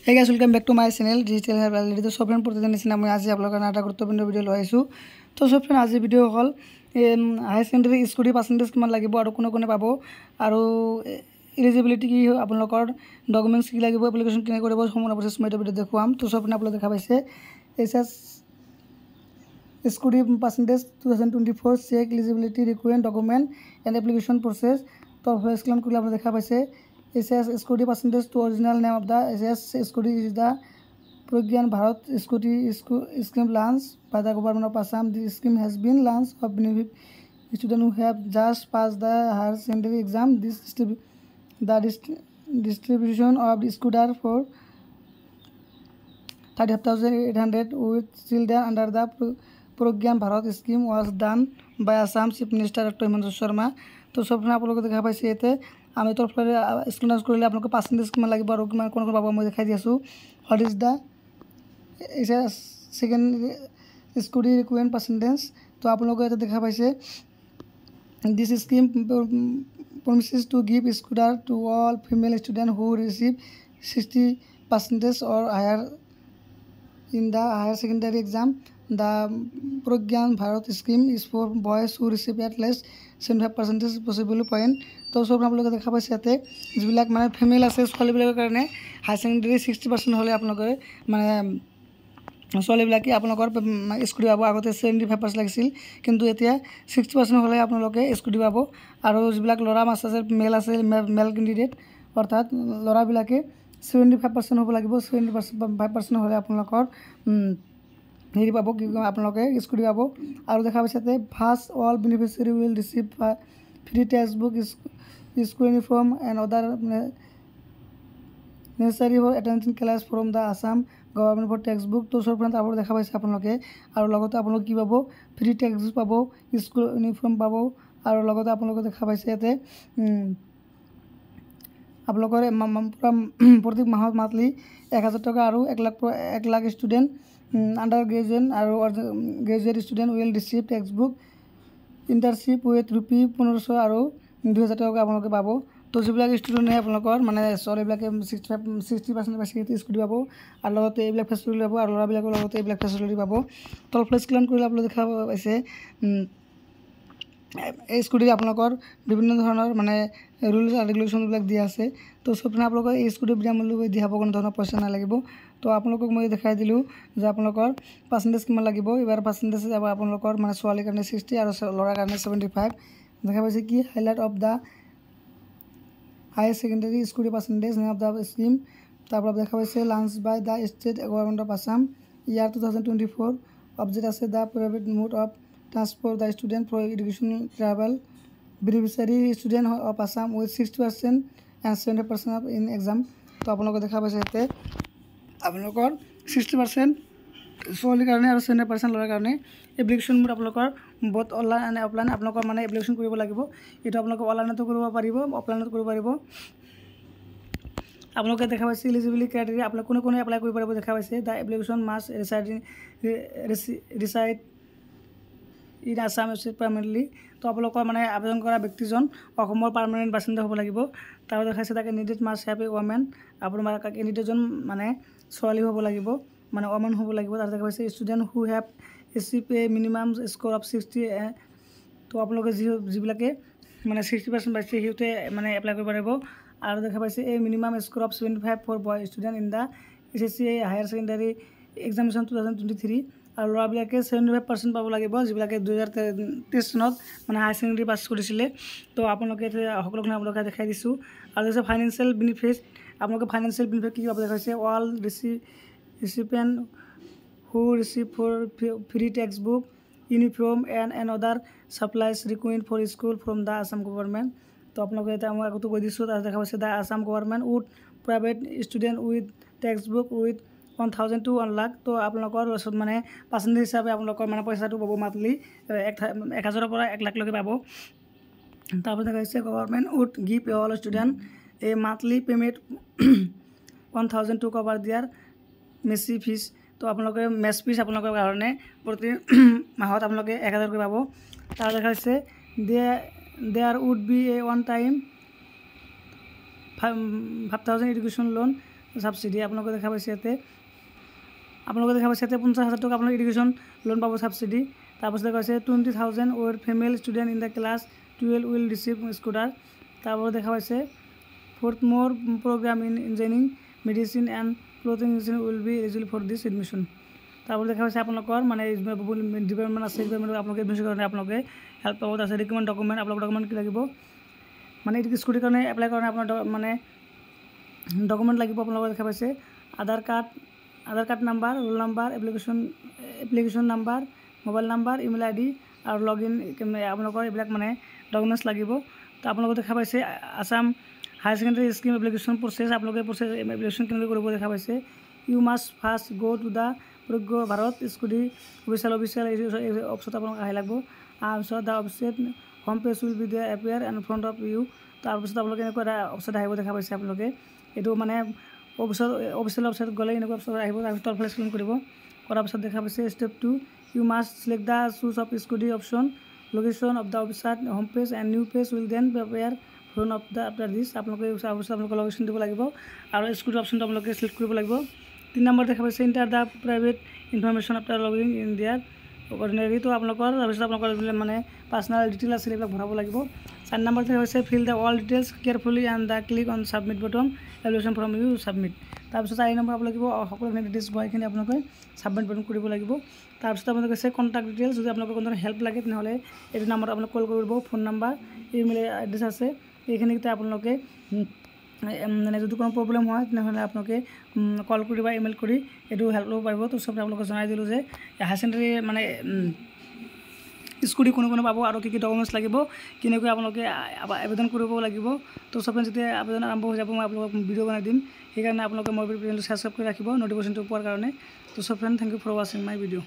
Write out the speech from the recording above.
Hey guys, welcome back to my channel Digital Hair Reality. तो सब friend प्रतिदिन निचिना मैं आज आपलोग का गुरुत्वपूर्ण भिडिओ लैसो। तो सब फ्रेंड आज भिडिओ हल हाई सेकेंडरी स्कूटी पार्सेंटेज किमान लागिब आरो कोने कोने पाबो आरो एलिजिबिलिटी की आपलोकर डकुमेंट्स की लागिब एप्लिकेशन केने करिब सम्पूर्ण प्रोसेस मैं भिडिओ देखुवाम। तो सब फ्रेंड आपलोग देखा पाइसे एसएस scooty percentage 2024 check eligibility required document and application process. तो फर्स्ट क्लाम करले आपलोग देखा पाइसे SS Scooty percentage to original name of the SS Scooty is the Pragyan Bharat Scooty scheme launched by the government of Assam. This scheme has been launched for benefit students who have just passed the higher secondary exam. The distribution of the scooter for 35,800 with children under the Pragyan Bharat scheme was done by Assam Chief Minister Dr. Hemant Sharma. तो सब आप लोग देखा पाइसे ये आम तरफ screen कर आपको पार्सेंटेज कि लगे और कौन कौन पाब मैं देखा दी आसो what is the second scooty required percentage. तो आप लोग ये देखा पाइसे this scheme promises to give scooter to all female students who receive 60% or higher in the higher secondary exam. The Pragyan Bharat scheme is for boys who receive at least 75% possible point. तो सब आप लोग देखा पाइसे याते जिबिलाक माने female आछे छालीबिलाकर कारणे high secondary 60% हले आपनकर माने छालीबिलाके आपनकर स्कुटी पाबो आगते 75% লাগিছিল কিন্তু এতিয়া 60% हले आपनलके स्कुटी पाबो आरो जिबिलाक लरा मास आछे मेल आछे मेल कैंडिडेट अर्थात लराबिलाके 75% হ'ব লাগিব 75% हले आपनलकर हेरि पाबो कि आपनलके स्कुटी पाबो आरो देखा पाइसे first all beneficiary will receive free text book school uniform and other necessary for attending class from the Assam government for textbook. तो सब आप देखा पाइसे आपनलके आरो लगते आपनलक कि पाबो फ्री टेक्स्ट पाबो स्कुल यूनिफर्म पाबो आरो लगते आपनलक देखा पाइसे याते आपनलकर पूरा प्रति माहत मान्थली 1000 टका आरो 1 लाख स्टूडेंट अंडर ग्रेजुएट आरो graduate student will receive text book internship with rupee 1500 आरो 2000 टका आपनलके पाबो। तो जिबिलाक स्टूडेंट है आपनलकर माने सरिबिलाके 60% पाइसे स्कुटी पाबो आरो लगते एबिलाक फैसिलिटी पाबो आरो लराबिलाকৰ लगते एबिलाक फैसिलिटी पाबो। तो फ्लेक्स क्लेम কৰিলে आपलोग দেখা পাইছে এই স্কুটি आपनलकर বিভিন্ন ধৰণৰ মানে रुल्स और रेगुलेशन বিলাক দিয়া আছে। तो सब आपनलकर এই স্কুটি বিনামূল্যকৈ দিয়া হ'ব কোনো ধৰণৰ পইচা নালাগিব। तो आपनलকক মই দেখাই দিলো যে आपनलकर পাৰ্সেন্টেজ কিমান লাগিব এবাৰ পাৰ্সেন্টেজ যাব आपनलकर মানে ছোৱালীৰ কাৰণে 60 আৰু ল'ৰাৰ কাৰণে 75 देखा पाइसे कि highlight of the high secondary scooty percentage name of the scheme. तारपर देखा पाइसे launch by the state government of Assam year 2024 object आछे the private mode of transport the student for education travel beneficiary student of Assam with 60% and 70% of in exam. तो आपनलोक देखा पाइसे याते आपनलोकर 60% ছোৱালীৰ কাৰণে আৰু 70% ল'ৰাৰ কাৰণে এপ্লিকেশ্যন মোড আপোনালোকৰ বহুত অনলাইন এণ্ড অফলাইন আপোনালোকৰ মানে এপ্লিকেশ্যন কৰিব লাগিব। এইটো আপোনালোকে অনলাইনতো কৰিব পাৰিব অফলাইনতো কৰিব পাৰিব। আপোনালোকে দেখা পাইছে এলিজিবিলিটি ক্ৰাইটেৰিয়া আপোনালোক কোনে কোনে এপ্লাই কৰিব পাৰিব দেখা পাইছে the application must reside in Assam permanently. তো আপোনালোকৰ মানে আবেদন কৰা ব্যক্তিজন অসমৰ পাৰ্মানেণ্ট বাসিন্দা হ'ব লাগিব। তাৰ দেখাইছে তাকে candidate must have a women আপোনাৰ কেণ্ডিডেটজন মানে ছোৱালী হ'ব লাগিব মানে ওমেন হ'ব লাগিব। তাৰ দেখা পাইছে student who have achieve A minimum score of 60। তো আপোনালোকে যিবিলাকে মানে 60% পাইছে সিহঁতে মানে এপ্লাই কৰিব পাৰিব। আৰু দেখা পাইছে এই minimum score of 75 for boy student in the SSC higher secondary examination 2023 আৰু ল'ৰাবিলাকে 75% পাব লাগিব যিবিলাকে 2023 চনত মানে হায়াৰ ছেকেণ্ডাৰী পাছ কৰিছিলে। তো আপোনালোকে সকলোখিনি আপোনালোকে দেখাই দিছোঁ। আৰু হৈছে ফাইনেন্সিয়েল বেনিফিট আপোনালোকে ফাইনেন্সিয়েল বেনিফিট কি পাব দেখাইছে all recipient who receive for free textbook uniform and other supplies required for school from the Assam government। तो आपलोग এটা মই আগতে কৈ দিছোঁ তাত দেখা পাইছে the Assam government would private student with textbook with 1000 to 1 lakh। তো আপোনালোকৰ মানে পাৰ্চেন্টেজ হিচাপে আপোনালোকৰ মানে পইচাটো পাব মান্থলি 1000 পৰা 1 লাখ লৈকে পাব। তাৰপৰা দেখা পাইছে government would give all student a monthly payment 1000 to cover their Messi fees. তো আপোনালোকে মেছ ফিজ আপোনালোকৰ কাৰণে প্ৰতি মাহত আপোনালোকে 1000 কৈ পাব। তাৰ দেখা হৈছে there would be a one time 5000 education loan subsidy আপোনালোকে দেখা পাইছে ইয়াতে 50,000 টকা আপোনালোকে এডুকেশ্যন লোন পাব ছাবচিডি। তাৰপিছত কৈছে 20,000 or female student in the class 12 will receive scooter. তাৰপৰা দেখা পাইছে 4th more program in engineering medicine and clothing engineering will be eligible for this admission. তাৰপৰা দেখা পাইছে আপোনালোকৰ মানে ডিপাৰ্টমেণ্ট আছে ডিপাৰ্টমেণ্ট আপোনালোকে এডমিশ্যন কাৰণে আপোনালোকে হেল্প পাব। তাৰপিছত ৰিকমেণ্ড ডকুমেণ্ট আপোনালোকৰ ডকুমেণ্ট কি লাগিব মানে এইটো স্কুটিৰ কাৰণে এপ্লাই কাৰণে আপোনাৰ মানে ডকুমেণ্ট লাগিব। আপোনালোকে দেখা পাইছে Aadhaar card number, roll number, application number, mobile number, email ID আৰু লগ ইন আপোনালোকৰ এইবিলাক মানে ডকুমেণ্টছ লাগিব। তো আপোনালোকে দেখা পাইছে Assam higher secondary scheme application process আপোনালোকে এপ্লিকেশ্যন কেনেকৈ কৰিব দেখা পাইছে। You must first go' to the Pragya Bharat scooty official অফিচত আপোনালোকে আহি লাগিব। তাৰপিছত the official home page will be the appear in front of you. তাৰপিছত আপোনালোকে এনেকুৱা এটা অফিচত আহিব দেখা পাইছে। আপোনালোকে এইটো মানে অফিচিয়েল ৱেবছাইটত গ'লে এনেকুৱা অফিচত আহিব। তাৰপিছত তলফালে স্ক্ৰীন কৰিব কৰাৰ পিছত দেখা পাইছে step 2 you must select the choose of scooty option location of the officer home page and new page will then prepare front of the after this. আপোনালোকে আপোনালোকে লোকেশ্যন দিব লাগিব আৰু স্কুটি অপশ্যনটো আপোনালোকে চিলেক্ট কৰিব লাগিব। 3 নম্বৰ দেখা পাইছে inter the private information after logging in দিয়াৰ অৰ্ডিনাৰী। তো আপোনালোকৰ তাৰপিছত আপোনালোকৰ মানে পাৰ্চনেল ডিটেইল আছিল এইবিলাক ভৰাব লাগিব। 4 নম্বৰ দেখা পাইছে fill the all details carefully and the click on submit button application from you submit. তাৰপিছত 4 নম্বৰ লাগিব সকলোখিনি ডিটেইলছ ভৰাইখিনি আপোনালোকে ছাবমিট বটন কৰিব লাগিব। তাৰপিছত আপোনালোকে কৈছে কণ্টেক্ট ডিটেইলছ যদি আপোনালোকৰ কোনো হেল্প লাগে তেনেহ'লে এইটো নাম্বাৰত আপোনালোকে কল কৰিব। ফোন নাম্বাৰ, ইমেইল এড্ৰেছ আছে এইখিনিতে আপোনালোকে মানে যদি কোনো প্ৰব্লেম হয় তেনেহ'লে আপোনালোকে কল কৰি বা ইমেইল কৰি এইটো হেল্প ল'ব পাৰিব। তো চব আপোনালোকে জনাই দিলোঁ যে হায়াৰ ছেকেণ্ডেৰী মানে স্কুটি কোনে পাব আৰু কি ডকুমেণ্টছ লাগিব কেনেকৈ আপোনালোকে আবেদন কৰিব লাগিব। তো চব যেতিয়া আবেদন আৰম্ভ হৈ যাব মই আপোনালোকক ভিডিঅ' বনাই দিম। সেইকাৰণে আপোনালোকে মোৰ ভিডিঅ'টো ছাবস্ক্ৰাইব কৰি ৰাখিব ন'টিফিকেশ্যনটো পোৱাৰ কাৰণে। তো চব ফ্ৰেণ্ড থেংক ইউ ফৰ ৱাচিং মাই ভিডিঅ'।